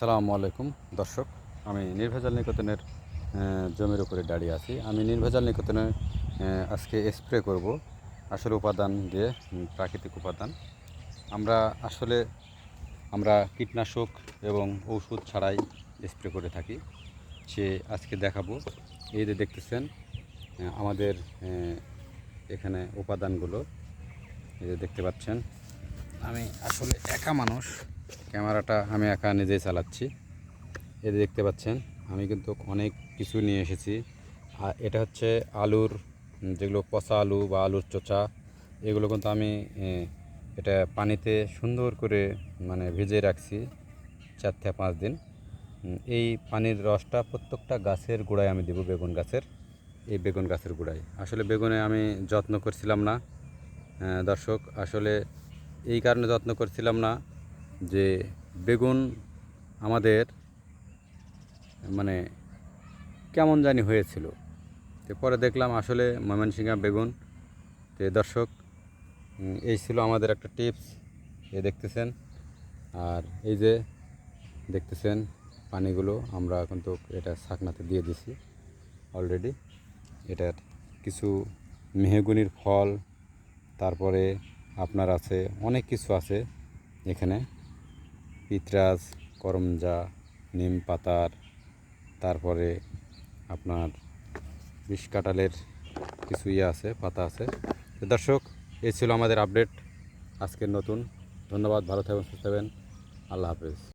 আসসালামু আলাইকুম দর্শক, আমি নির্ভেজাল নিকোতনের জমির উপরে দাঁড়িয়ে আছি। আমি নির্ভেজাল নিকোতনে আজকে স্প্রে করব আসলে উপাদান দিয়ে, প্রাকৃতিক উপাদান। আমরা আসলে কীটনাশক এবং ঔষধ ছাড়াই স্প্রে করে থাকি। সে আজকে দেখাবো। এই যে দেখতেছেন আমাদের এখানে উপাদানগুলো, এই যে দেখতে পাচ্ছেন। আমি আসলে একা মানুষ, ক্যামেরাটা আমি একা নিজেই চালাচ্ছি। এই যে দেখতে পাচ্ছেন আমি কিন্তু অনেক কিছু নিয়ে এসেছি। আর এটা হচ্ছে আলুর, যেগুলো পচা আলু বা আলুর চোচা, এগুলো কিন্তু আমি এটা পানিতে সুন্দর করে ভিজিয়ে রাখছি 4 থেকে 5 দিন। এই পানির রসটা প্রত্যেকটা গাছের গোড়ায় আমি দেবো। বেগুন গাছের গোড়ায় আসলে বেগুনে আমি যত্ন করছিলাম না দর্শক। আসলে এই কারণে যত্ন করছিলাম না যে বেগুন আমাদের মানে কেমন জানি হয়েছিল। তো পরে দেখলাম আসলে ময়মনসিংহ বেগুন। তো দর্শক, এই ছিল আমাদের একটা টিপস। এ দেখতেছেন, আর এই যে দেখতেছেন পানিগুলো আমরা কিন্তু এটা ছাকনাতে দিয়ে দিছি অলরেডি। এটার কিছু মেহগনির ফল, তারপরে আপনার আছে অনেক কিছু আছে এখানে, পিতরাজ, করমজা, নিম পাতার, তারপরে আপনার বিষ কাঁঠালের কিছু আছে, পাতা আছে। তো দর্শক, এই ছিল আমাদের আপডেট আজকের নতুন। ধন্যবাদ, ভালো থাকবেন, সুস্থ থাকবেন, আল্লাহ হাফেজ।